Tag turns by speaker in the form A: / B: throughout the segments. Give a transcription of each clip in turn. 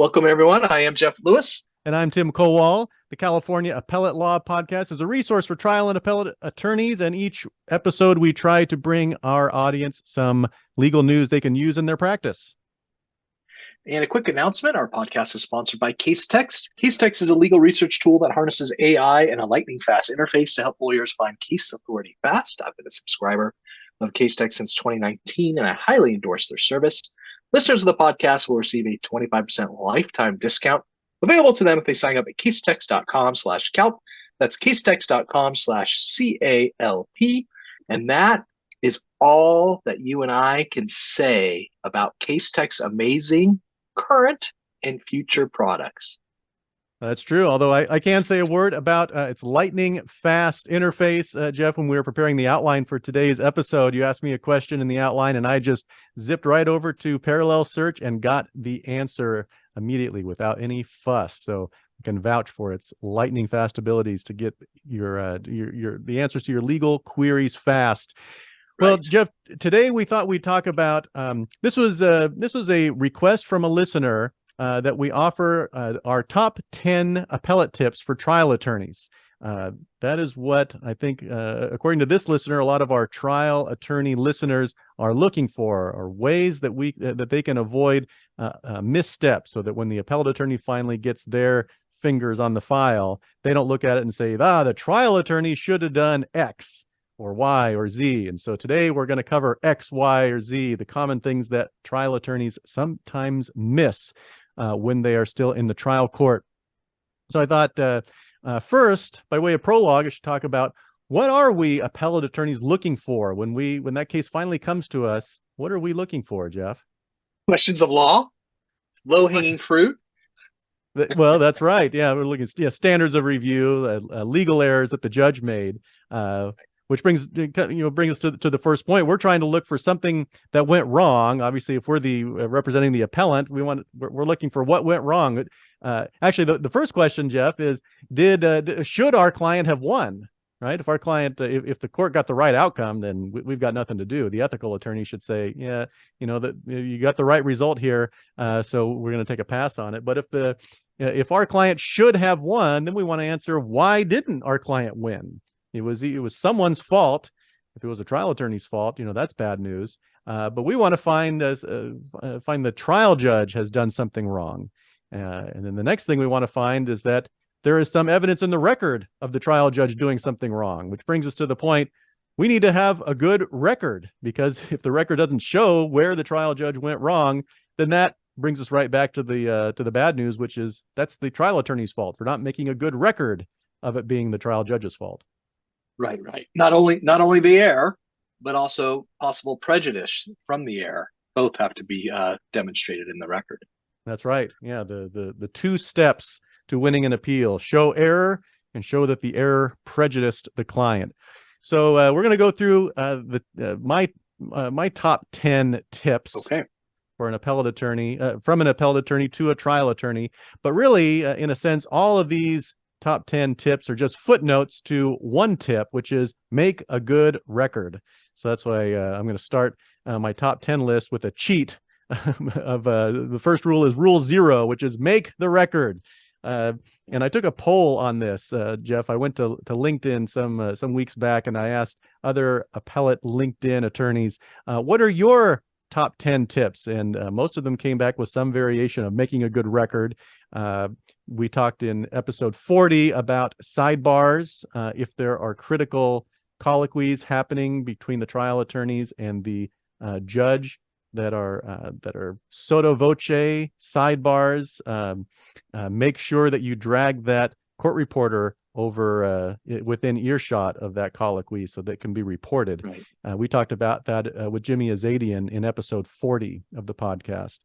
A: Welcome, everyone. I am Jeff Lewis.
B: And I'm Tim Kowal. The California Appellate Law Podcast is a resource for trial and appellate attorneys. And each episode, we try to bring our audience some legal news they can use in their practice.
A: And a quick announcement, our podcast is sponsored by CaseText. CaseText is a legal research tool that harnesses AI and a lightning-fast interface to help lawyers find case authority fast. I've been a subscriber of CaseText since 2019, and I highly endorse their service. Listeners of the podcast will receive a 25% lifetime discount available to them if they sign up at casetext.com/CALP. That's casetext.com/CALP. And that is all that you and I can say about CaseText's amazing current and future products.
B: That's true. Although I can say a word about its lightning fast interface. Jeff, when we were preparing the outline for today's episode, you asked me a question in the outline and I just zipped right over to parallel search and got the answer immediately without any fuss. So I can vouch for its lightning fast abilities to get the answers to your legal queries fast. Well,
A: Right.
B: Jeff, today we thought we'd talk about this was a request from a listener that we offer our top 10 appellate tips for trial attorneys. That is what I think, according to this listener, a lot of our trial attorney listeners are looking for, or ways that they can avoid missteps, so that when the appellate attorney finally gets their fingers on the file, they don't look at it and say, the trial attorney should have done X or Y or Z. And so today we're going to cover X, Y, or Z, the common things that trial attorneys sometimes miss when they are still in the trial court. So I thought first, by way of prologue, I should talk about what are we appellate attorneys looking for when that case finally comes to us. What are we looking for, Jeff?
A: Questions of law, low-hanging fruit.
B: Well, that's right. Yeah, we're looking at standards of review, legal errors that the judge made. Which brings us to the first point. We're trying to look for something that went wrong. Obviously, if we're the representing the appellant, we're looking for what went wrong. Actually, the first question, Jeff, is should our client have won? Right? If our client, if the court got the right outcome, then we've got nothing to do. The ethical attorney should say, yeah, that you got the right result here, so we're going to take a pass on it. But if our client should have won, then we want to answer, why didn't our client win? It was someone's fault. If it was a trial attorney's fault, that's bad news. But we want to find the trial judge has done something wrong. And then the next thing we want to find is that there is some evidence in the record of the trial judge doing something wrong, which brings us to the point we need to have a good record, because if the record doesn't show where the trial judge went wrong, then that brings us right back to the bad news, which is that's the trial attorney's fault for not making a good record of it being the trial judge's fault.
A: Right. Not only the error, but also possible prejudice from the error. Both have to be demonstrated in the record.
B: That's right. Yeah, the two steps to winning an appeal: show error and show that the error prejudiced the client. So we're going to go through my top 10 tips.
A: Okay.
B: For an appellate attorney, from an appellate attorney to a trial attorney. But really, in a sense, all of these top 10 tips are just footnotes to one tip, which is make a good record. So that's why I'm going to start my top 10 list with a cheat of the first rule is rule 0, which is make the record. And I took a poll on this, Jeff. I went to LinkedIn some weeks back, and I asked other appellate LinkedIn attorneys, what are your top 10 tips? And most of them came back with some variation of making a good record. We talked in episode 40 about sidebars, if there are critical colloquies happening between the trial attorneys and the judge that are sotto voce sidebars. Make sure that you drag that court reporter over within earshot of that colloquy so that it can be reported.
A: Right.
B: We talked about that with Jimmy Azadian in episode 40 of the podcast.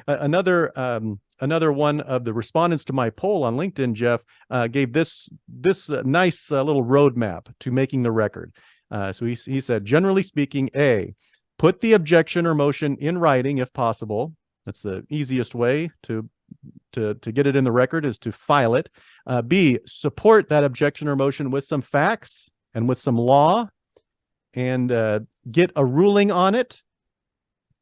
B: Another one of the respondents to my poll on LinkedIn, Jeff, gave this nice little roadmap to making the record. So he said, generally speaking, A, put the objection or motion in writing if possible. That's the easiest way to get it in the record, is to file it. B, support that objection or motion with some facts and with some law, and get a ruling on it.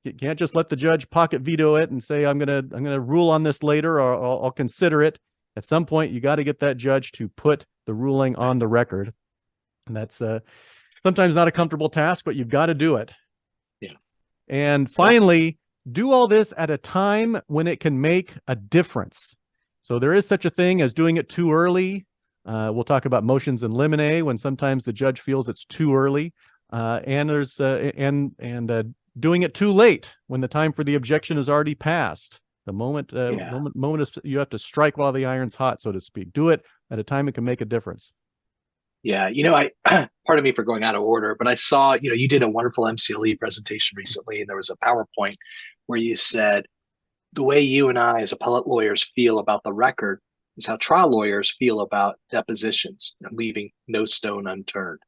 B: You can't just let the judge pocket veto it and say, I'm gonna rule on this later, or I'll consider it. At some point, you got to get that judge to put the ruling on the record. And that's sometimes not a comfortable task, but you've got to do it.
A: Yeah.
B: And finally, do all this at a time when it can make a difference. So there is such a thing as doing it too early. We'll talk about motions in limine when sometimes the judge feels it's too early. And there's doing it too late when the time for the objection is already passed. The moment is, you have to strike while the iron's hot, so to speak. Do it at a time it can make a difference.
A: Yeah, I pardon me for going out of order, but I saw, you did a wonderful MCLE presentation recently, and there was a PowerPoint where you said the way you and I as appellate lawyers feel about the record is how trial lawyers feel about depositions and leaving no stone unturned.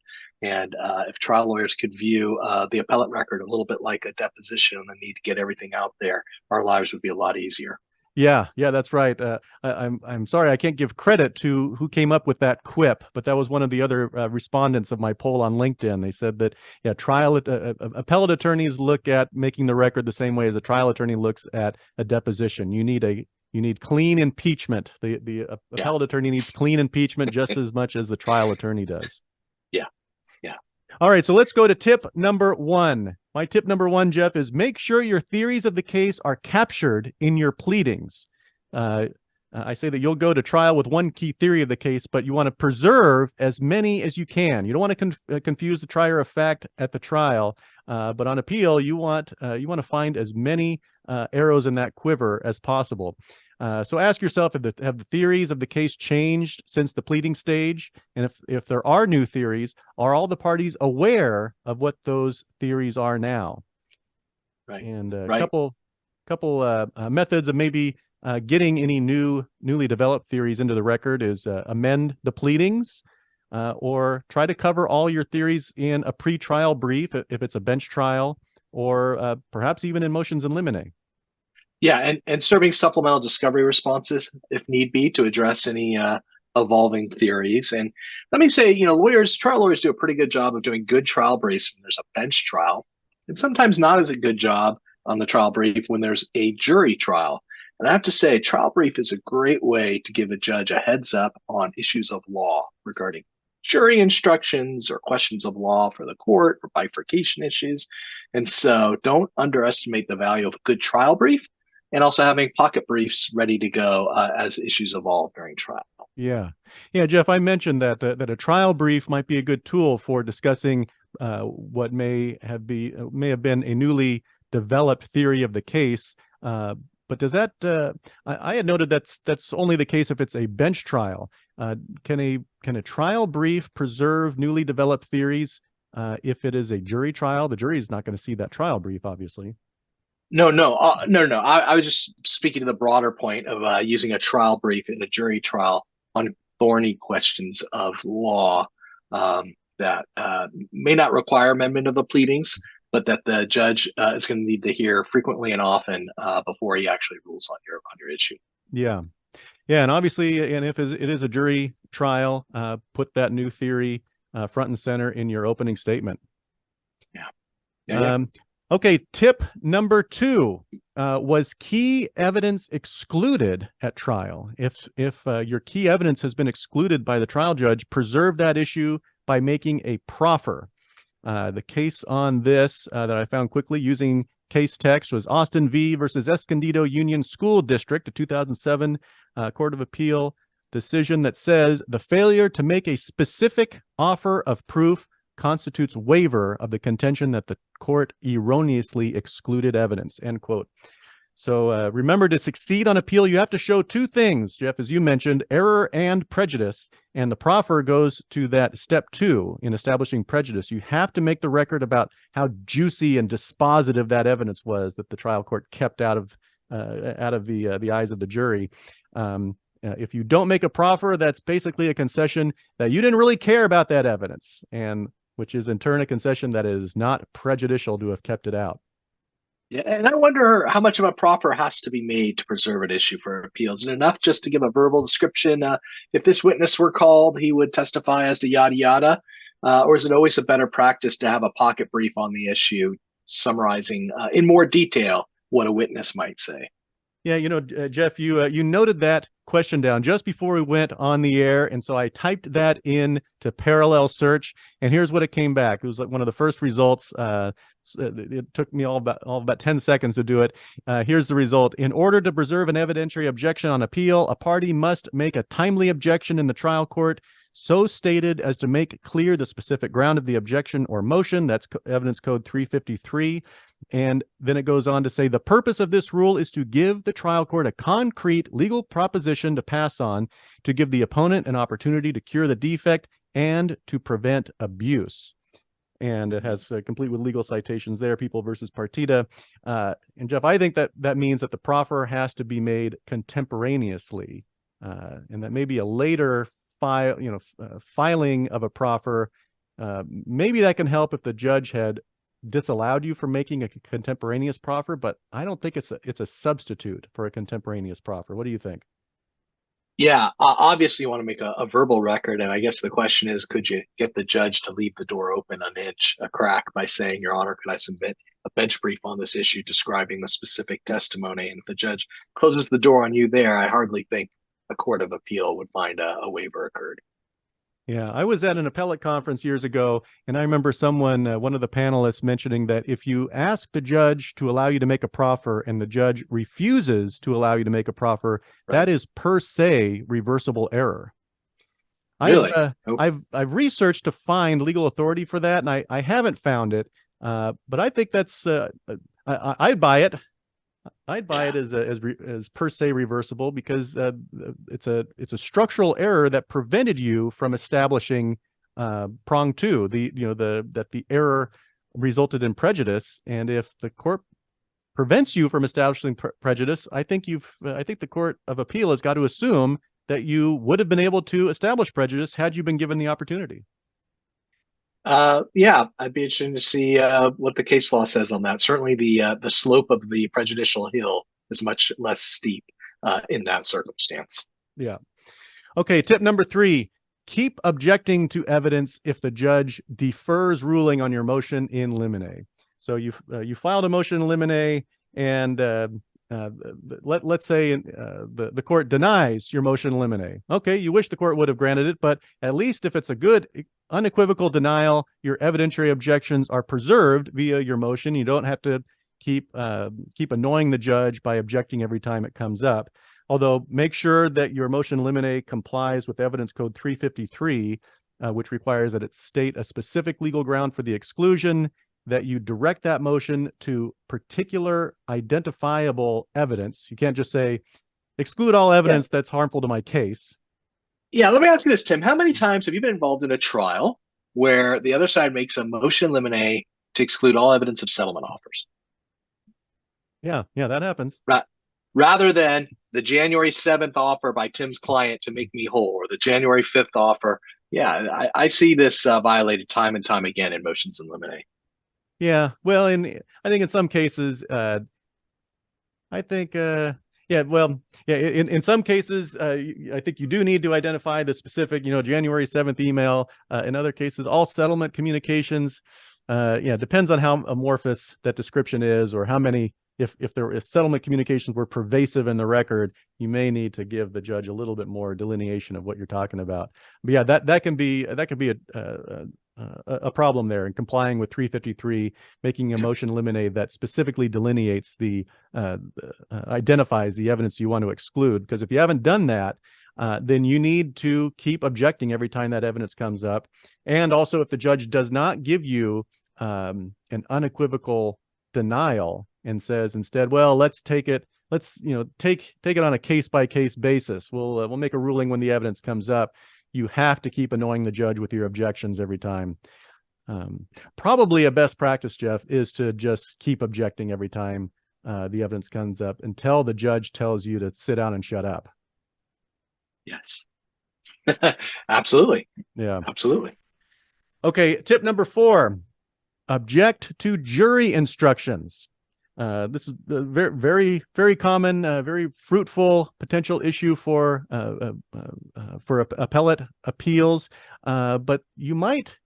A: And if trial lawyers could view the appellate record a little bit like a deposition and the need to get everything out there, our lives would be a lot easier.
B: Yeah, that's right. I'm sorry I can't give credit to who came up with that quip, but that was one of the other respondents of my poll on LinkedIn. They said that appellate attorneys look at making the record the same way as a trial attorney looks at a deposition. You need clean impeachment. The appellate attorney needs clean impeachment just as much as the trial attorney does.
A: Yeah.
B: All right, so let's go to tip number 1. My tip number 1, Jeff, is make sure your theories of the case are captured in your pleadings. I say that you'll go to trial with one key theory of the case, but you want to preserve as many as you can. You don't want to confuse the trier of fact at the trial, but on appeal, you want to find as many arrows in that quiver as possible. So ask yourself, have the theories of the case changed since the pleading stage? And if there are new theories, are all the parties aware of what those theories are now?
A: Right.
B: And couple methods of maybe getting any newly developed theories into the record is amend the pleadings, or try to cover all your theories in a pre-trial brief if it's a bench trial, or perhaps even in motions in limine.
A: Yeah, and serving supplemental discovery responses if need be to address any evolving theories. And let me say, trial lawyers do a pretty good job of doing good trial briefs when there's a bench trial, and sometimes not as a good job on the trial brief when there's a jury trial. And I have to say, trial brief is a great way to give a judge a heads up on issues of law regarding jury instructions or questions of law for the court or bifurcation issues. And so don't underestimate the value of a good trial brief, and also having pocket briefs ready to go as issues evolve during trial.
B: Yeah, Jeff, I mentioned that a trial brief might be a good tool for discussing what may have been a newly developed theory of the case. But does that? I had noted that's only the case if it's a bench trial. Can a trial brief preserve newly developed theories if it is a jury trial? The jury is not going to see that trial brief, obviously.
A: No. I was just speaking to the broader point of using a trial brief in a jury trial on thorny questions of law that may not require amendment of the pleadings, but that the judge is going to need to hear frequently and often before he actually rules on your issue. Yeah,
B: and obviously, and if it is a jury trial, put that new theory front and center in your opening statement.
A: Yeah.
B: Okay, tip number 2, was key evidence excluded at trial? If your key evidence has been excluded by the trial judge, preserve that issue by making a proffer. The case on this that I found quickly using case text was Austin v. versus Escondido Union School District, a 2007 Court of Appeal decision that says the failure to make a specific offer of proof constitutes waiver of the contention that the court erroneously excluded evidence, end quote. So remember, to succeed on appeal, you have to show 2 things, Jeff, as you mentioned, error and prejudice. And the proffer goes to that step 2 in establishing prejudice. You have to make the record about how juicy and dispositive that evidence was that the trial court kept out of the eyes of the jury. If you don't make a proffer, that's basically a concession that you didn't really care about that evidence, and which is in turn a concession that it is not prejudicial to have kept it out.
A: Yeah, and I wonder how much of a proffer has to be made to preserve an issue for appeals. Is it enough just to give a verbal description? If this witness were called, he would testify as to yada yada, or is it always a better practice to have a pocket brief on the issue summarizing in more detail what a witness might say.
B: Yeah, Jeff, you noted that question down just before we went on the air, and so I typed that in to parallel search, and here's what it came back. It was like one of the first results. It took me all about 10 seconds to do it. Here's the result. In order to preserve an evidentiary objection on appeal, a party must make a timely objection in the trial court, so stated as to make clear the specific ground of the objection or motion. That's evidence code 353. And then it goes on to say the purpose of this rule is to give the trial court a concrete legal proposition to pass on, to give the opponent an opportunity to cure the defect, and to prevent abuse. And it has complete with legal citations there, People versus Partita. And Jeff, I think that means that the proffer has to be made contemporaneously, and that maybe a later filing of a proffer, maybe that can help if the judge had disallowed you from making a contemporaneous proffer, but I don't think it's a substitute for a contemporaneous proffer. What do you think?
A: Yeah, obviously you want to make a verbal record, and I guess the question is, could you get the judge to leave the door open an inch, a crack, by saying, Your Honor, could I submit a bench brief on this issue describing the specific testimony? And if the judge closes the door on you there, I hardly think a court of appeal would find a waiver occurred.
B: Yeah, I was at an appellate conference years ago, and I remember someone, one of the panelists, mentioning that if you ask the judge to allow you to make a proffer and the judge refuses to allow you to make a proffer, that is per se reversible error.
A: Really?
B: I've researched to find legal authority for that, and I haven't found it. But I think that's I'd buy it. I'd buy it as per se reversible, because it's a structural error that prevented you from establishing prong two, that the error resulted in prejudice. And if the court prevents you from establishing prejudice, I think the Court of Appeal has got to assume that you would have been able to establish prejudice had you been given the opportunity.
A: Yeah, I'd be interested to see what the case law says on that. Certainly, the slope of the prejudicial hill is much less steep in that circumstance.
B: Yeah. Okay. Tip number 3: keep objecting to evidence if the judge defers ruling on your motion in limine. So you filed a motion in limine, and let's say the court denies your motion in limine. Okay, you wish the court would have granted it, but at least if it's a good unequivocal denial, your evidentiary objections are preserved via your motion. You don't have to keep annoying the judge by objecting every time it comes up. Although make sure that your motion in limine complies with evidence code 353, which requires that it state a specific legal ground for the exclusion, that you direct that motion to particular identifiable evidence. You can't just say, exclude all evidence that's harmful to my case.
A: Yeah, let me ask you this, Tim. How many times have you been involved in a trial where the other side makes a motion in limine to exclude all evidence of settlement offers?
B: Yeah, that happens.
A: Rather than the January 7th offer by Tim's client to make me whole, or the January 5th offer. Yeah, I see this violated time and time again in motions in limine.
B: Yeah, well, I think in some cases, in some cases, I think you do need to identify the specific, January 7th email. In other cases, all settlement communications, depends on how amorphous that description is, or how many, if settlement communications were pervasive in the record, you may need to give the judge a little bit more delineation of what you're talking about. But yeah, that can be a problem there in complying with 353, making a motion limine that specifically delineates identifies the evidence you want to exclude. Because if you haven't done that, then you need to keep objecting every time that evidence comes up. And also, if the judge does not give you an unequivocal denial and says instead, well, let's take it on a case-by-case basis. We'll make a ruling when the evidence comes up. You have to keep annoying the judge with your objections every time. Probably a best practice, Jeff, is to just keep objecting every time the evidence comes up until the judge tells you to sit down and shut up.
A: Yes. Absolutely.
B: Yeah.
A: Absolutely.
B: Okay, tip number 4: object to jury instructions. This is a very, very, very common, very fruitful potential issue for appellate appeals. But you might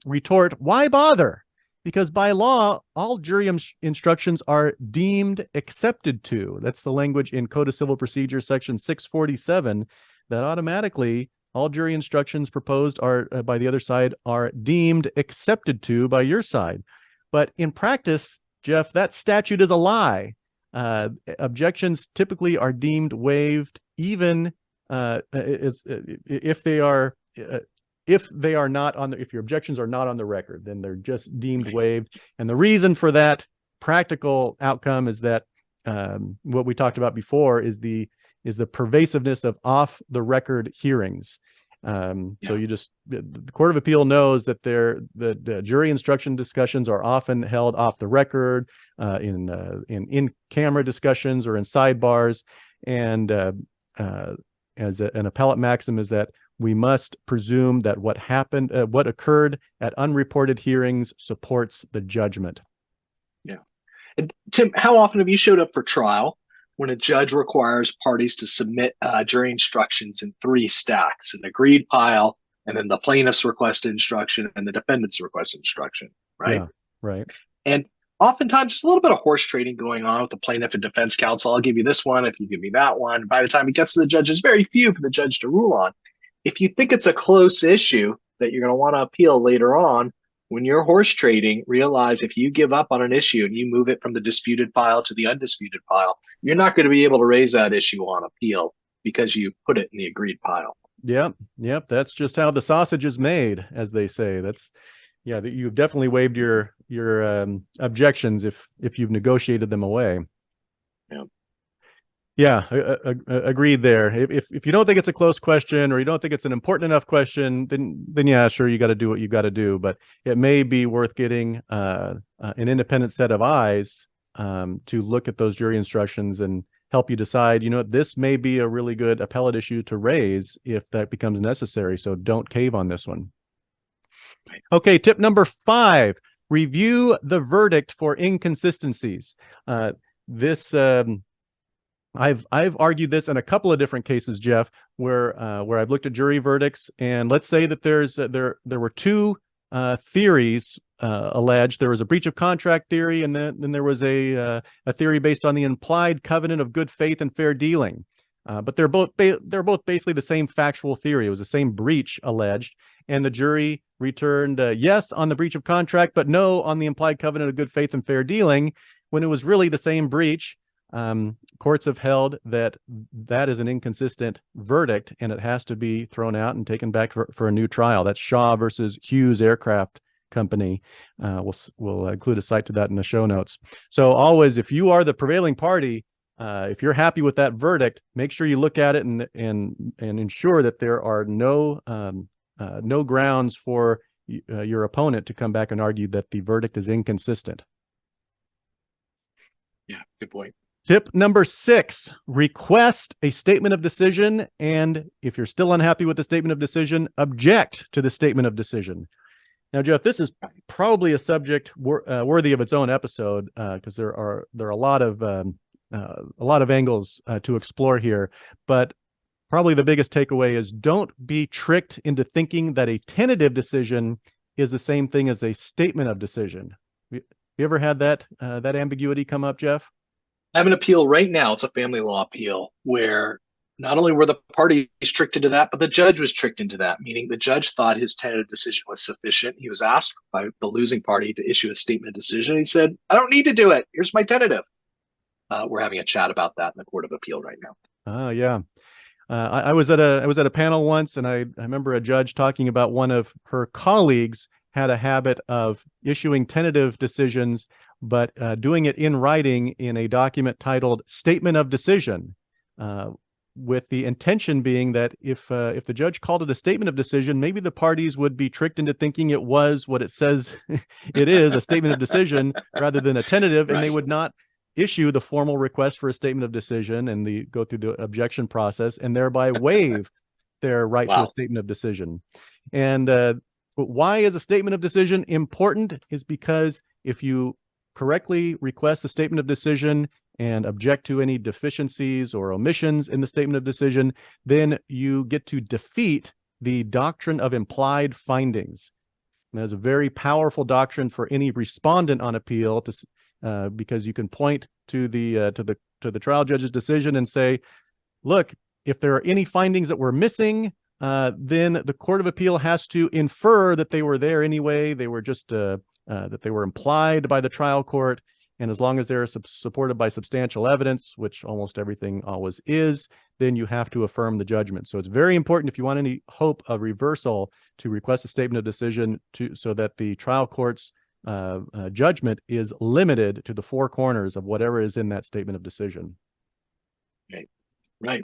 B: retort, why bother? Because by law, all jury instructions are deemed accepted to. That's the language in Code of Civil Procedure, section 647, that automatically all jury instructions proposed are by the other side are deemed accepted to by your side. But in practice, Jeff, that statute is a lie. Objections typically are deemed waived, even if they are not on if your objections are not on the record, then they're just deemed waived. And the reason for that practical outcome is that what we talked about before is the pervasiveness of off the record hearings. So the Court of Appeal knows that the jury instruction discussions are often held off the record, in camera discussions or in sidebars. And as an appellate maxim is that we must presume that what occurred at unreported hearings supports the judgment.
A: Yeah. And Tim, how often have you showed up for trial when a judge requires parties to submit jury instructions in 3 stacks, an agreed pile, and then the plaintiff's requested instruction and the defendant's requested instruction, right?
B: Yeah, right.
A: And oftentimes there's a little bit of horse trading going on with the plaintiff and defense counsel. I'll give you this one if you give me that one. By the time it gets to the judge, there's very few for the judge to rule on. If you think it's a close issue that you're going to want to appeal later on, when you're horse trading, realize if you give up on an issue and you move it from the disputed pile to the undisputed pile, you're not going to be able to raise that issue on appeal because you put it in the agreed pile.
B: Yep. That's just how the sausage is made, as they say. You've definitely waived your objections if you've negotiated them away. Yeah, agreed there. If you don't think it's a close question or you don't think it's an important enough question, then yeah, sure, you got to do what you got to do. But it may be worth getting an independent set of eyes to look at those jury instructions and help you decide, this may be a really good appellate issue to raise if that becomes necessary. So don't cave on this one. Okay, tip number 5, review the verdict for inconsistencies. I've argued this in a couple of different cases, Jeff, where I've looked at jury verdicts, and let's say that there were 2 theories alleged. There was a breach of contract theory, and then there was a theory based on the implied covenant of good faith and fair dealing. But they're both basically the same factual theory. It was the same breach alleged, and the jury returned yes on the breach of contract, but no on the implied covenant of good faith and fair dealing, when it was really the same breach. Courts have held that is an inconsistent verdict, and it has to be thrown out and taken back for a new trial. That's Shaw versus Hughes Aircraft Company. We'll include a cite to that in the show notes. So always, if you are the prevailing party, if you're happy with that verdict, make sure you look at it and ensure that there are no grounds for your opponent to come back and argue that the verdict is inconsistent.
A: Yeah, good point.
B: Tip number 6, request a statement of decision. And if you're still unhappy with the statement of decision, object to the statement of decision. Now, Jeff, this is probably a subject worthy of its own episode because there are a lot of angles to explore here. But probably the biggest takeaway is don't be tricked into thinking that a tentative decision is the same thing as a statement of decision. You ever had that ambiguity come up, Jeff?
A: I have an appeal right now. It's a family law appeal where not only were the parties tricked into that, but the judge was tricked into that, meaning the judge thought his tentative decision was sufficient. He was asked by the losing party to issue a statement of decision. He said, I don't need to do it. Here's my tentative. We're having a chat about that in the Court of Appeal right now.
B: Oh, yeah. I was at a panel once, and I remember a judge talking about one of her colleagues had a habit of issuing tentative decisions, but doing it in writing in a document titled Statement of Decision, with the intention being that if the judge called it a statement of decision, maybe the parties would be tricked into thinking it was what it says it is, a statement of decision, rather than a tentative, and they would not issue the formal request for a statement of decision and go through the objection process and thereby waive their right to a statement of decision. And why is a statement of decision important is because if you correctly request a statement of decision and object to any deficiencies or omissions in the statement of decision, then you get to defeat the doctrine of implied findings. And that's a very powerful doctrine for any respondent on appeal, because you can point to the trial judge's decision and say, look, if there are any findings that we're missing, then the Court of Appeal has to infer that they were there anyway. They were just that they were implied by the trial court. And as long as they're supported by substantial evidence, which almost everything always is, then you have to affirm the judgment. So it's very important, if you want any hope of reversal, to request a statement of decision so that the trial court's judgment is limited to the four corners of whatever is in that statement of decision.
A: Right.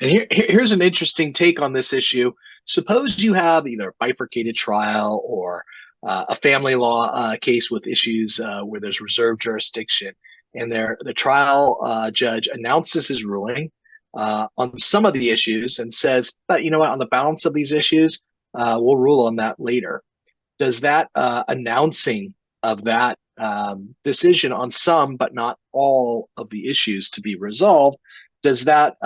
A: And here's an interesting take on this issue. Suppose you have either a bifurcated trial or a family law case with issues where there's reserved jurisdiction, and the trial judge announces his ruling on some of the issues and says, but you know what, on the balance of these issues, we'll rule on that later. Does that announcing of that decision on some but not all of the issues to be resolved, does that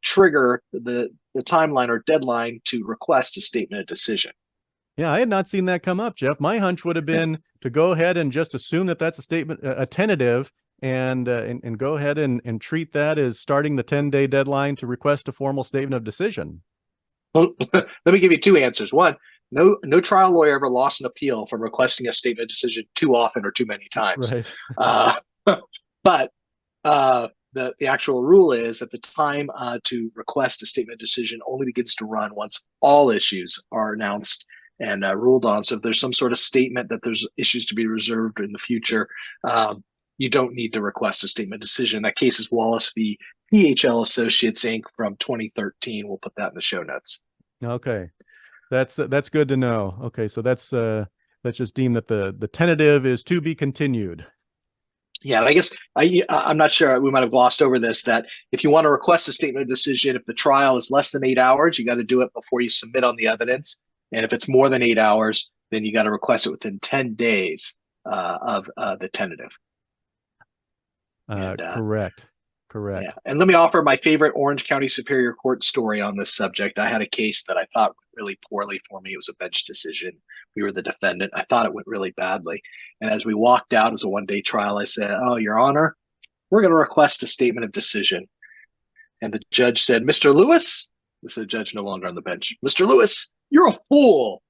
A: trigger the timeline or deadline to request a statement of decision?
B: Yeah, I had not seen that come up, Jeff. My hunch would have been to go ahead and just assume that that's a statement, a tentative, and go ahead and treat that as starting the 10-day deadline to request a formal statement of decision.
A: Well, let me give you two answers. One, no trial lawyer ever lost an appeal from requesting a statement of decision too often or too many times.
B: Right.
A: But the actual rule is that the time to request a statement of decision only begins to run once all issues are announced and ruled on. So if there's some sort of statement that there's issues to be reserved in the future, you don't need to request a statement of decision. That case is Wallace v. PHL Associates, Inc. from 2013. We'll put that in the show notes.
B: Okay, that's good to know. Okay, so let's just deem that the tentative is to be continued.
A: Yeah, and I guess I'm not sure, we might have glossed over this, that if you want to request a statement of decision, if the trial is less than 8 hours, you got to do it before you submit on the evidence. And if it's more than 8 hours, then you got to request it within 10 days of the tentative.
B: Correct.
A: Yeah. And let me offer my favorite Orange County Superior Court story on this subject. I had a case that I thought went really poorly for me. It was a bench decision. We were the defendant. I thought it went really badly. And as we walked out as a one-day trial, I said, "Oh, Your Honor, we're going to request a statement of decision." And the judge said, "Mr. Lewis," this is a judge no longer on the bench, "Mr. Lewis, you're a fool."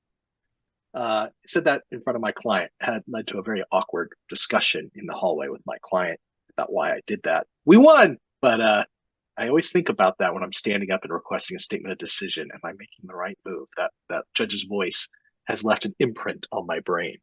A: Said that in front of my client. Had led to a very awkward discussion in the hallway with my client about why I did that. We won, but I always think about that when I'm standing up and requesting a statement of decision. Am I making the right move? That judge's voice has left an imprint on my brain.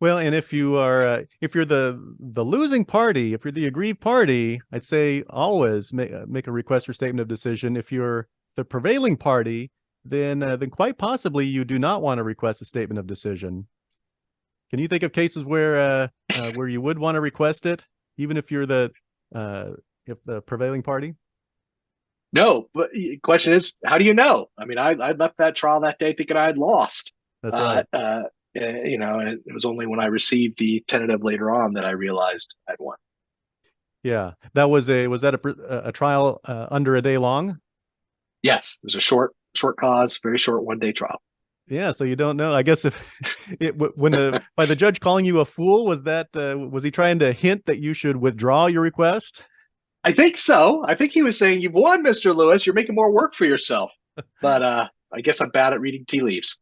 B: Well, and if you're the losing party, if you're the aggrieved party, I'd say always make a request for statement of decision. If you're the prevailing party, then quite possibly you do not want to request a statement of decision. Can you think of cases where you would want to request it, even if you're the prevailing party? No,
A: but the question is, how do you know? I mean, I left that trial that day thinking I had lost.
B: That's right.
A: You know, and it was only when I received the tentative later on that I realized I'd won.
B: Yeah, was that a trial under a day long?
A: Yes, it was a short cause, very short one-day trial.
B: Yeah, so you don't know. I guess by the judge calling you a fool, was he trying to hint that you should withdraw your request?
A: I think so. I think he was saying, "You've won, Mr. Lewis. You're making more work for yourself." But I guess I'm bad at reading tea leaves.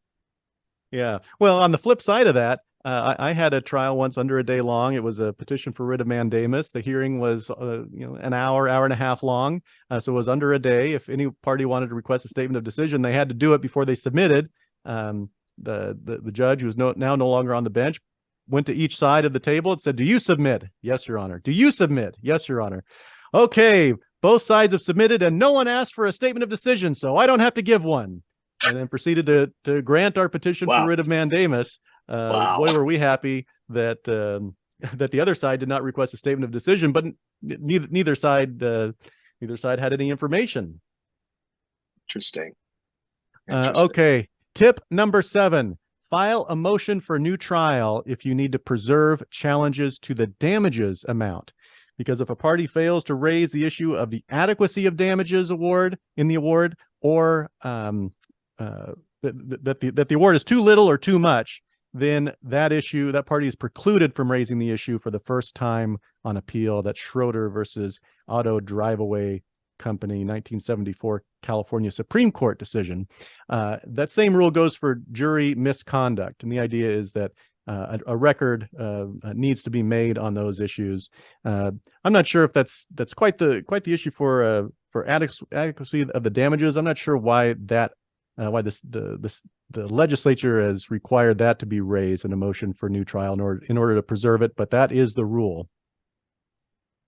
B: Yeah. Well, on the flip side of that, I had a trial once under a day long. It was a petition for writ of mandamus. The hearing was, an hour and a half long. So it was under a day. If any party wanted to request a statement of decision, they had to do it before they submitted. The judge, who's now no longer on the bench, went to each side of the table and said, "Do you submit?" "Yes, Your Honor." "Do you submit?" "Yes, Your Honor." "Okay, both sides have submitted and no one asked for a statement of decision, so I don't have to give one." And then proceeded to grant our petition for writ of mandamus. Boy, were we happy that that the other side did not request a statement of decision, but neither side had any information.
A: Interesting.
B: Okay, tip number 7: file a motion for new trial if you need to preserve challenges to the damages amount. Because if a party fails to raise the issue of the adequacy of damages award, or that the award is too little or too much, then that party is precluded from raising the issue for the first time on appeal. That's Schroeder versus Auto Drive-Away Company, 1974 California Supreme Court decision. That same rule goes for jury misconduct, and the idea is that a record needs to be made on those issues. I'm not sure if that's quite the issue for adequacy of the damages. I'm not sure why the legislature has required that to be raised in a motion for new trial in order to preserve it, but that is the rule.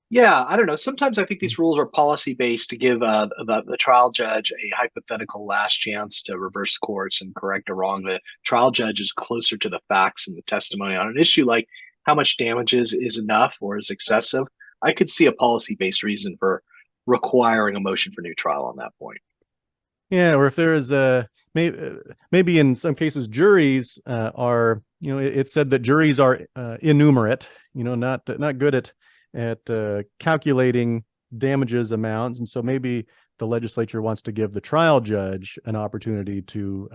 A: Yeah, I don't know. Sometimes I think these rules are policy based to give the trial judge a hypothetical last chance to reverse course and correct a wrong. The trial judge is closer to the facts and the testimony on an issue like how much damages is enough or is excessive. I could see a policy based reason for requiring a motion for new trial on that point.
B: Yeah, or if there is maybe in some cases juries are, it's said that juries are innumerate, not good at calculating damages amounts, and so maybe the legislature wants to give the trial judge an opportunity to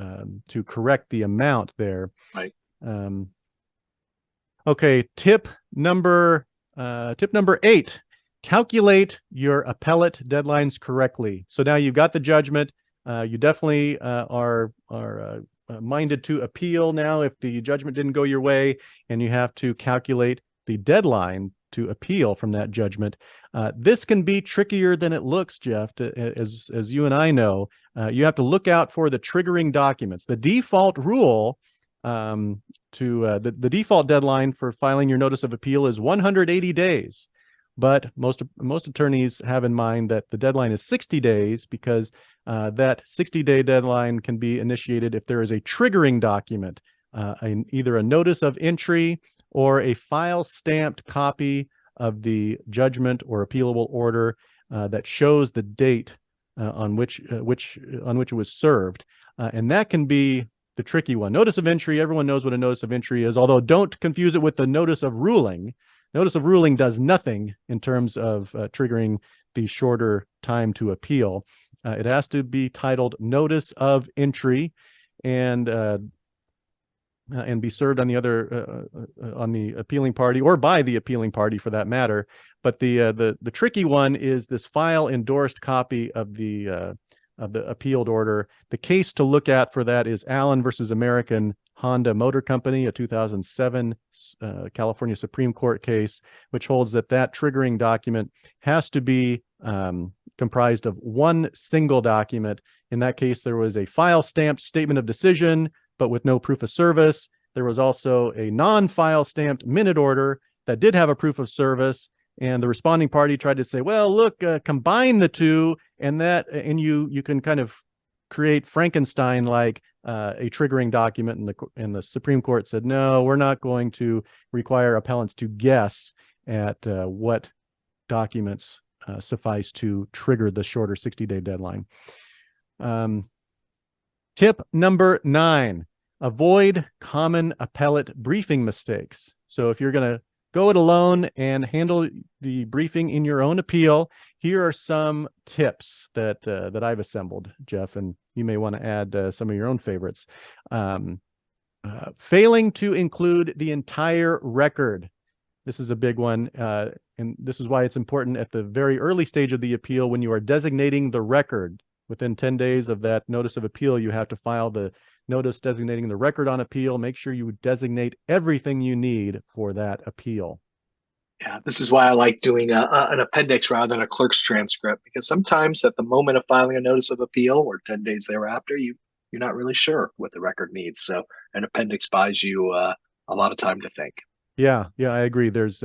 B: correct the amount there.
A: Right.
B: Okay. Tip number 8: calculate your appellate deadlines correctly. So now you've got the judgment. You definitely are minded to appeal now if the judgment didn't go your way, and you have to calculate the deadline to appeal from that judgment. This can be trickier than it looks, Jeff. As you and I know, you have to look out for the triggering documents. The default rule the default deadline for filing your notice of appeal is 180 days. But most attorneys have in mind that the deadline is 60 days because that 60-day deadline can be initiated if there is a triggering document, either a notice of entry or a file stamped copy of the judgment or appealable order that shows the date on which it was served, and that can be the tricky one. Notice of entry, everyone knows what a notice of entry is, although don't confuse it with the notice of ruling. Notice of ruling does nothing in terms of triggering the shorter time to appeal. It has to be titled notice of entry and be served on the appealing party or by the appealing party for that matter. But the tricky one is this file endorsed copy of the appealed order. The case to look at for that is Allen versus American Honda Motor Company, a 2007 California Supreme Court case, which holds that triggering document has to be comprised of one single document. In that case, there was a file stamped statement of decision, but with no proof of service. There was also a non-file stamped minute order that did have a proof of service, and the responding party tried to say, well, look, combine the two, and you can kind of create Frankenstein-like a triggering document, and the Supreme Court said, no, we're not going to require appellants to guess at what documents suffice to trigger the shorter 60-day deadline. Tip number 9, avoid common appellate briefing mistakes. So if you're going to go it alone and handle the briefing in your own appeal, here are some tips that I've assembled, Jeff, and you may want to add some of your own favorites. Failing to include the entire record. This is a big one, and this is why it's important at the very early stage of the appeal when you are designating the record. Within 10 days of that notice of appeal, you have to file the notice designating the record on appeal. Make sure you designate everything you need for that appeal.
A: Yeah, this is why I like doing an appendix rather than a clerk's transcript, because sometimes at the moment of filing a notice of appeal or 10 days thereafter, you're not really sure what the record needs. So an appendix buys you a lot of time to think.
B: Yeah, I agree. There's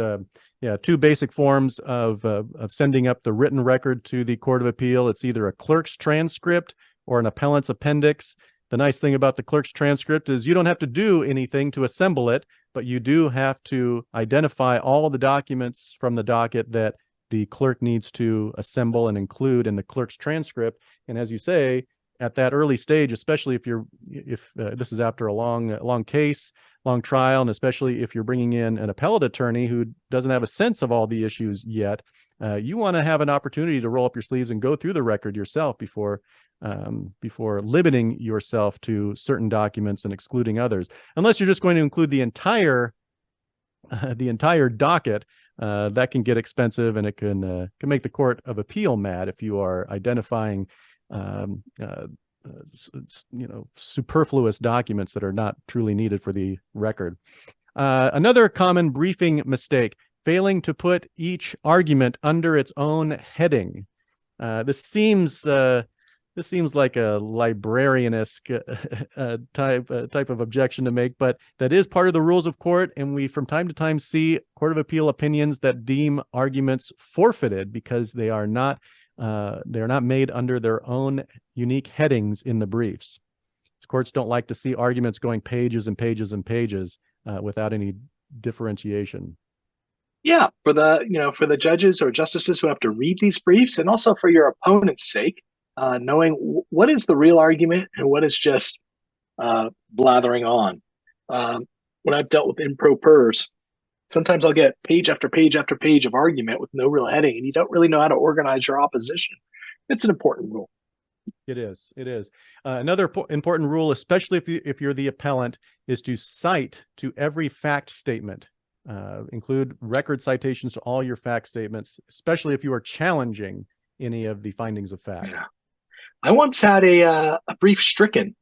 B: two basic forms of sending up the written record to the Court of Appeal. It's either a clerk's transcript or an appellant's appendix. The nice thing about the clerk's transcript is you don't have to do anything to assemble it, but you do have to identify all of the documents from the docket that the clerk needs to assemble and include in the clerk's transcript. And as you say, at that early stage, especially if this is after a long case, long trial, and especially if you're bringing in an appellate attorney who doesn't have a sense of all the issues yet, you want to have an opportunity to roll up your sleeves and go through the record yourself before before limiting yourself to certain documents and excluding others, unless you're just going to include the entire docket. That can get expensive, and it can make the Court of Appeal mad if you are identifying superfluous documents that are not truly needed for the record. Another common briefing mistake: failing to put each argument under its own heading. This seems like a librarian-esque type of objection to make, but that is part of the rules of court, and we from time to time see Court of Appeal opinions that deem arguments forfeited because they are not made under their own unique headings in the briefs. Courts don't like to see arguments going pages and pages and pages without any differentiation.
A: Yeah, for the judges or justices who have to read these briefs, and also for your opponent's sake, knowing what is the real argument and what is just blathering on. When I've dealt with impropers, sometimes I'll get page after page after page of argument with no real heading, and you don't really know how to organize your opposition. It's an important rule.
B: It is. Another important rule, especially if you're the appellant, is to cite to every fact statement. Include record citations to all your fact statements, especially if you are challenging any of the findings of fact.
A: Yeah. I once had a brief stricken.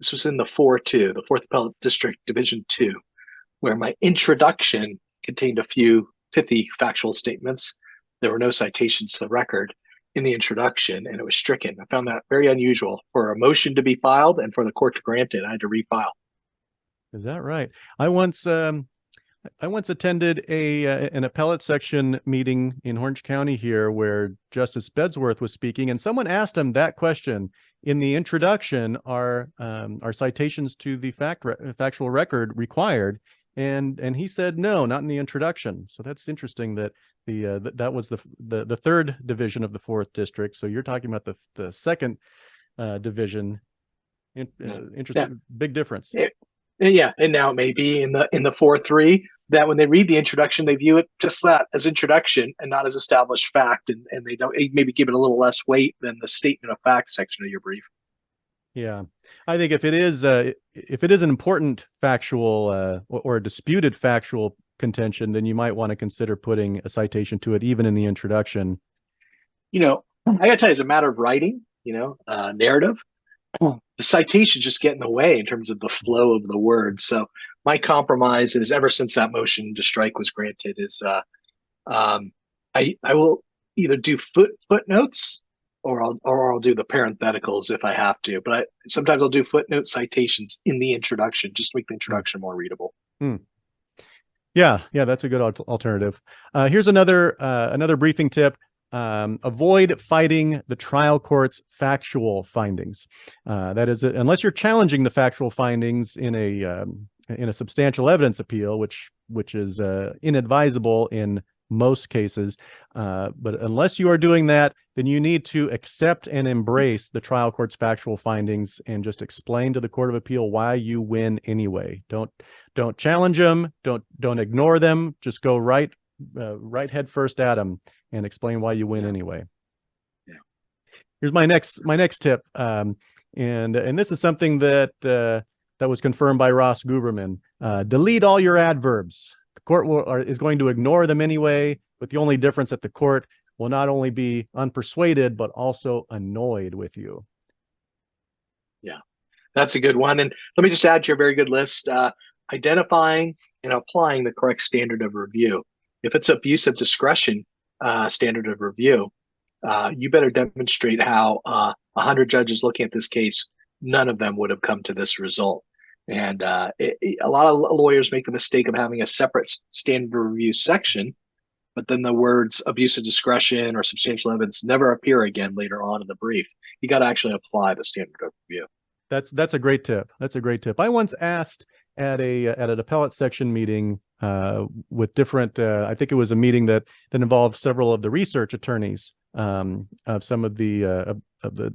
A: This was in the 4-2, the 4th Appellate District, Division 2, where my introduction contained a few pithy factual statements. There were no citations to the record in the introduction, and it was stricken. I found that very unusual for a motion to be filed and for the court to grant it. I had to refile.
B: Is that right? I once attended an appellate section meeting in Orange County here, where Justice Bedsworth was speaking, and someone asked him that question in the introduction: are citations to the factual record required? And he said no, not in the introduction. So that's interesting that that was the third division of the 4th district. So you're talking about the second division. Interesting, yeah. Big difference.
A: Yeah, and now it may be in the 4-3 that when they read the introduction, they view it just that, as introduction and not as established fact, and they don't maybe give it a little less weight than the statement of fact section of your brief.
B: Yeah, I think if it is an important factual or a disputed factual contention, then you might want to consider putting a citation to it even in the introduction.
A: I gotta tell you, as a matter of writing, narrative, the citations just get in the way in terms of the flow of the words. So my compromise is, ever since that motion to strike was granted, is I will either do footnotes or I'll do the parentheticals if I have to. But sometimes I'll do footnote citations in the introduction just to make the introduction more readable.
B: Yeah, that's a good alternative. Here's another briefing tip. Avoid fighting the trial court's factual findings. That is, unless you're challenging the factual findings in a substantial evidence appeal, which is inadvisable in most cases. But unless you are doing that, then you need to accept and embrace the trial court's factual findings and just explain to the Court of Appeal why you win anyway. Don't challenge them. Don't ignore them. Just go right head first at them and explain why you win anyway.
A: Yeah.
B: Here's my next tip, and this is something that was confirmed by Ross Guberman. Delete all your adverbs. The court is going to ignore them anyway, but the only difference that the court will not only be unpersuaded but also annoyed with you.
A: Yeah, that's a good one. And let me just add to your very good list: identifying and applying the correct standard of review. If it's abuse of discretion standard of review, you better demonstrate how 100 judges looking at this case, none of them would have come to this result. And a lot of lawyers make the mistake of having a separate standard of review section, but then the words abuse of discretion or substantial evidence never appear again later on in the brief. You got to actually apply the standard of review.
B: That's a great tip. That's a great tip. I once asked at an appellate section meeting with different, I think it was a meeting that involved several of the research attorneys of some of the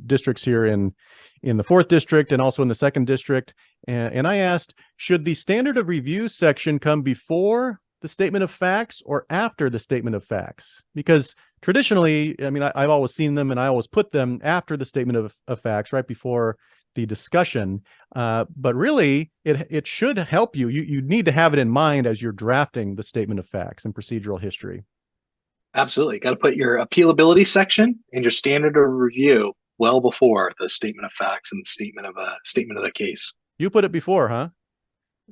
B: districts here in the 4th district and also in the 2nd district. And I asked, should the standard of review section come before the statement of facts or after the statement of facts? Because traditionally, I mean, I've always seen them, and I always put them after the statement of facts, right before the discussion. But really, it should help you. You need to have it in mind as you're drafting the statement of facts and procedural history.
A: Absolutely. Got to put your appealability section and your standard of review well before the statement of facts and the statement of the case.
B: You put it before, huh?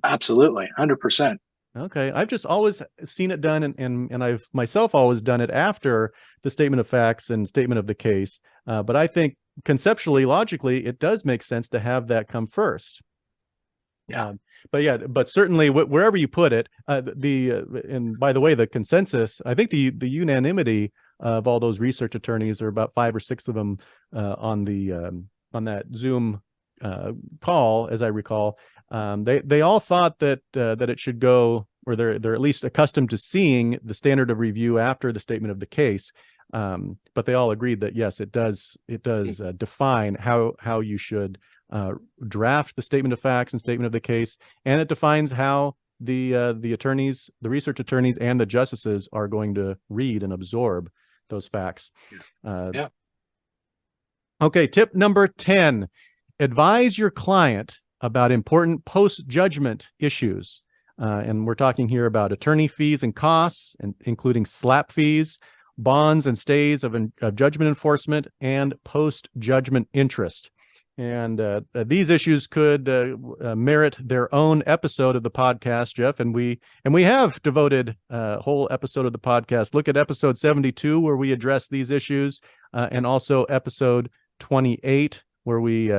A: Absolutely. 100%.
B: Okay. I've just always seen it done, and I've myself always done it after the statement of facts and statement of the case. But I think conceptually, logically, it does make sense to have that come first.
A: Yeah.
B: But certainly wherever you put it, and by the way, the consensus, I think the unanimity of all those research attorneys, are about 5 or 6 of them on that Zoom call, as I recall. They all thought that it should go, or they're at least accustomed to seeing the standard of review after the statement of the case. But they all agreed that yes, it does define how you should draft the statement of facts and statement of the case, and it defines how the attorneys, the research attorneys, and the justices are going to read and absorb those facts.
A: Yeah.
B: Okay, tip number 10: advise your client about important post-judgment issues. And we're talking here about attorney fees and costs, and including SLAP fees, bonds and stays of judgment enforcement, and post-judgment interest. And these issues could merit their own episode of the podcast, Jeff. And we have devoted a whole episode of the podcast. Look at episode 72, where we address these issues, and also episode 28, where we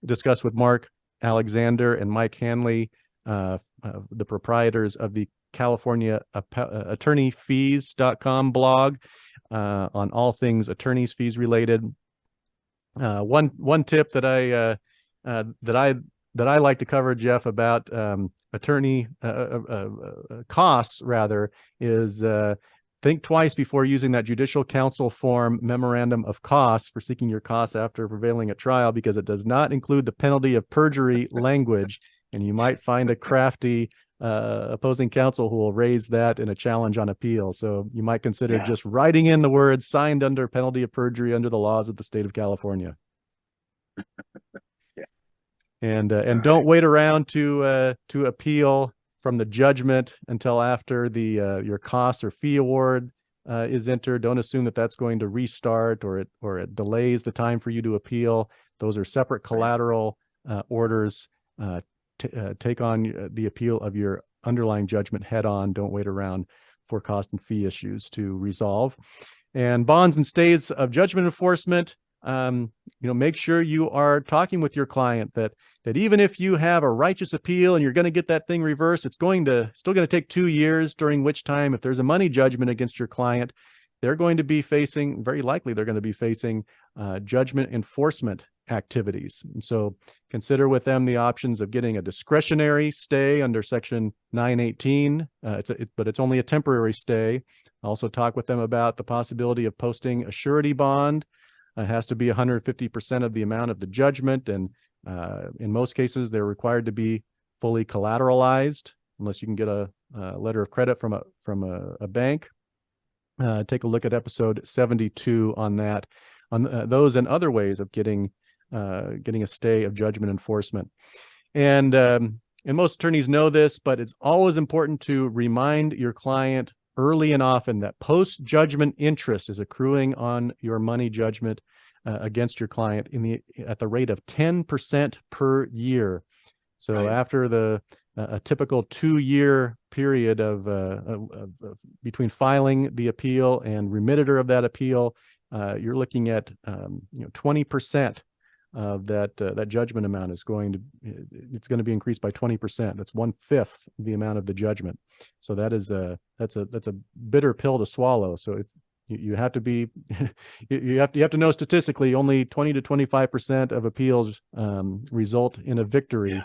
B: discuss with Mark Alexander and Mike Hanley, the proprietors of the California attorneyfees.com blog, on all things attorneys fees related. One tip that I like to cover, Jeff, about attorney costs, rather, is think twice before using that judicial counsel form memorandum of costs for seeking your costs after prevailing at trial, because it does not include the penalty of perjury language, and you might find a crafty opposing counsel who will raise that in a challenge on appeal. So you might consider just writing in the words "signed under penalty of perjury under the laws of the state of California." And don't wait around to appeal from the judgment until after your cost or fee award is entered. Don't assume that that's going to restart, or it delays the time for you to appeal. Those are separate collateral orders. Take on the appeal of your underlying judgment head on. Don't wait around for cost and fee issues to resolve. And bonds and stays of judgment enforcement, make sure you are talking with your client that even if you have a righteous appeal and you're going to get that thing reversed, it's still going to take 2 years, during which time, if there's a money judgment against your client, very likely they're going to be facing judgment enforcement activities. And so consider with them the options of getting a discretionary stay under Section 918, but it's only a temporary stay. Also talk with them about the possibility of posting a surety bond. It has to be 150% of the amount of the judgment, and in most cases, they're required to be fully collateralized, unless you can get a letter of credit from a bank. Take a look at episode 72 on that, on those and other ways of getting a stay of judgment enforcement. And most attorneys know this, but it's always important to remind your client early and often that post-judgment interest is accruing on your money judgment against your client at the rate of 10% per year. So after a typical 2-year period of between filing the appeal and remitter of that appeal, you're looking at 20% of that judgment amount is going to be increased by 20%. That's 1/5 the amount of the judgment. So that's a bitter pill to swallow. So if you have to be you have to know statistically only 20 to 25% of appeals result in a victory.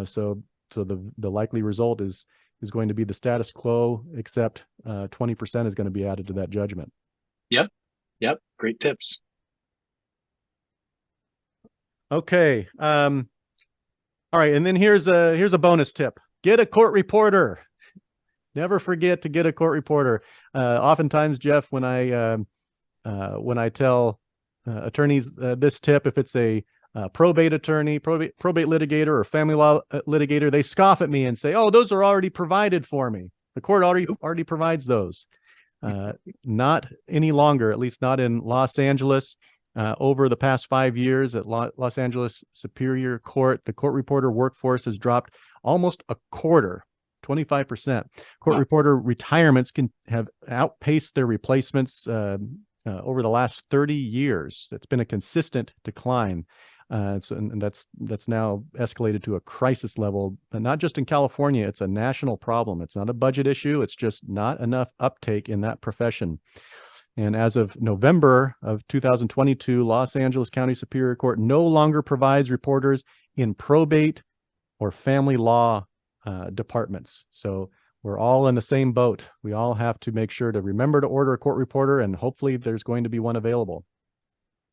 B: So the likely result is going to be the status quo, except 20% is going to be added to that judgment.
A: Yep. Great tips.
B: Okay. All right. And then here's a bonus tip. Get a court reporter. Never forget to get a court reporter. Oftentimes, Jeff, when I when I tell attorneys this tip, if it's a probate attorney, probate litigator, or family law litigator, they scoff at me and say, "Oh, those are already provided for me. The court already provides those." Not any longer, at least not in Los Angeles. Over the past 5 years at Los Angeles Superior Court, the court reporter workforce has dropped almost a quarter, 25%. Court reporter retirements have outpaced their replacements over the last 30 years. It's been a consistent decline. And that's now escalated to a crisis level, not just in California. It's a national problem. It's not a budget issue. It's just not enough uptake in that profession. And as of November of 2022, Los Angeles County Superior Court no longer provides reporters in probate or family law departments. So we're all in the same boat. We all have to make sure to remember to order a court reporter, and hopefully there's going to be one available.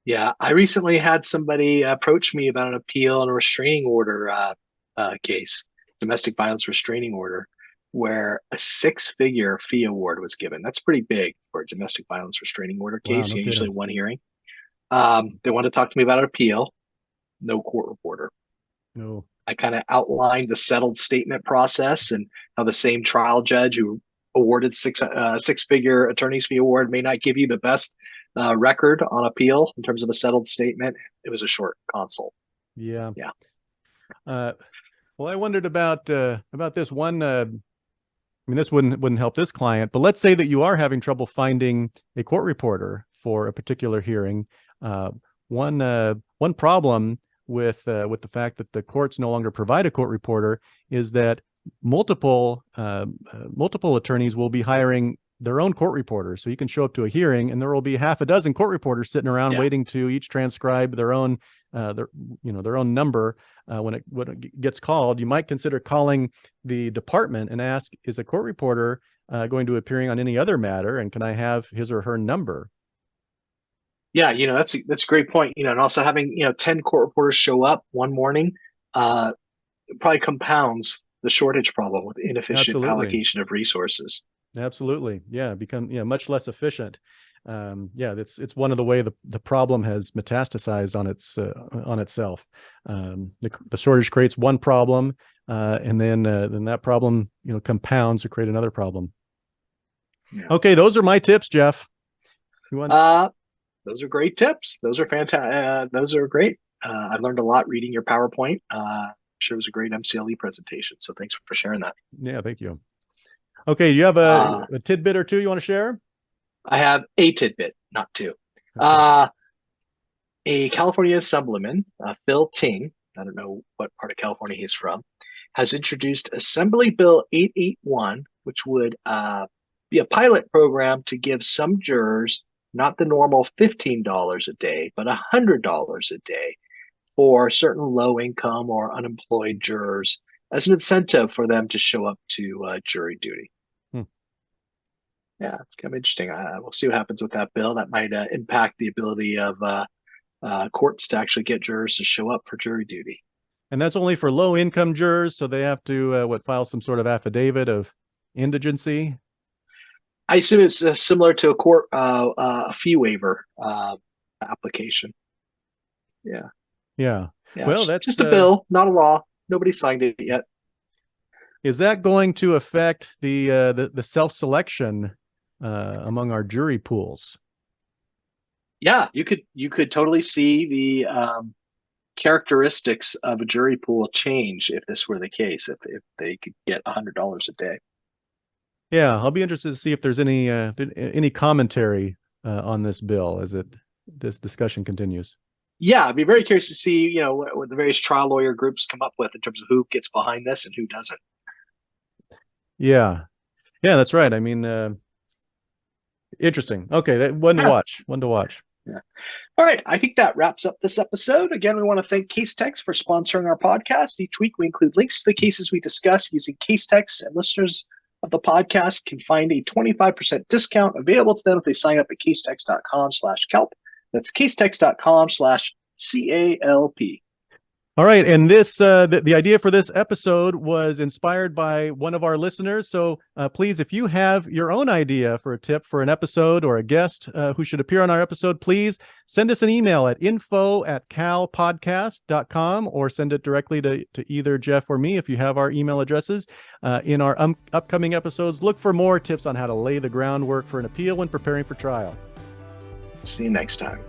A: Yeah, I recently had somebody approach me about an appeal and a restraining order case, domestic violence restraining order, where a 6-figure fee award was given. That's pretty big for a domestic violence restraining order case.
B: Wow, no
A: Usually
B: kidding.
A: one hearing. They wanted to talk to me about an appeal. No court reporter.
B: No.
A: I kind of outlined the settled statement process and how the same trial judge who awarded six-figure attorney's fee award may not give you the best record on appeal in terms of a settled statement. It was a short consult.
B: Yeah.
A: Yeah.
B: Well, I wondered about this one. I mean, this wouldn't help this client, but let's say that you are having trouble finding a court reporter for a particular hearing. One problem with the fact that the courts no longer provide a court reporter is that multiple attorneys will be hiring their own court reporters. So you can show up to a hearing and there will be half a dozen court reporters sitting around waiting to each transcribe their own number. When it gets called, you might consider calling the department and ask, is a court reporter going to appearing on any other matter, and can I have his or her number?
A: Yeah, that's a great point. And also having 10 court reporters show up one morning probably compounds the shortage problem with inefficient allocation of resources.
B: Absolutely. Yeah, become much less efficient. It's one of the way the problem has metastasized on itself. The shortage creates one problem, and then that problem compounds to create another problem. Yeah. Okay, those are my tips, Jeff.
A: Those are great tips. Those are fantastic. Those are great. I learned a lot reading your PowerPoint. I'm sure it was a great MCLE presentation. So thanks for sharing that.
B: Yeah, thank you. Okay, do you have a tidbit or two you want to share?
A: I have a tidbit, not two. Okay. A California Assemblyman, Phil Ting, I don't know what part of California he's from, has introduced Assembly Bill 881, which would be a pilot program to give some jurors not the normal $15 a day, but $100 a day for certain low-income or unemployed jurors as an incentive for them to show up to jury duty. Yeah, it's kind of interesting. We'll see what happens with that bill. That might impact the ability of courts to actually get jurors to show up for jury duty.
B: And that's only for low-income jurors, so they have to file some sort of affidavit of indigency?
A: I assume it's similar to a court a fee waiver application. Yeah.
B: Well, that's
A: just a bill, not a law. Nobody signed it yet.
B: Is that going to affect the self-selection among our jury pools?
A: Yeah, you could totally see the characteristics of a jury pool change if this were the case. If they could get $100 a day. Yeah,
B: I'll be interested to see if there's any commentary on this bill as this discussion continues.
A: Yeah, I'd be very curious to see, what the various trial lawyer groups come up with in terms of who gets behind this and who doesn't.
B: Yeah, that's right. I mean, interesting. Okay, one to watch.
A: Yeah. All right. I think that wraps up this episode. Again, we want to thank Casetext for sponsoring our podcast. Each week, we include links to the cases we discuss using Casetext, and listeners of the podcast can find a 25% discount available to them if they sign up at casetext.com/kelp. That's casetext.com/CALP.
B: All right, and this the idea for this episode was inspired by one of our listeners. So please, if you have your own idea for a tip for an episode or a guest who should appear on our episode, please send us an email at info@calpodcast.com or send it directly to either Jeff or me if you have our email addresses. In our upcoming episodes, look for more tips on how to lay the groundwork for an appeal when preparing for trial.
A: See you next time.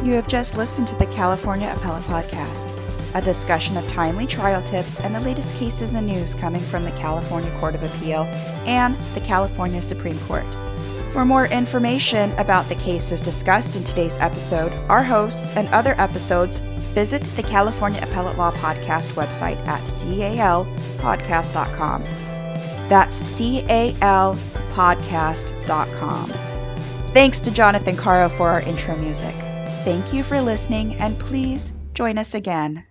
C: You have just listened to the California Appellate Podcast, a discussion of timely trial tips and the latest cases and news coming from the California Court of Appeal and the California Supreme Court. For more information about the cases discussed in today's episode, our hosts, and other episodes, visit the California Appellate Law Podcast website at calpodcast.com. That's calpodcast.com. Thanks to Jonathan Caro for our intro music. Thank you for listening, and please join us again.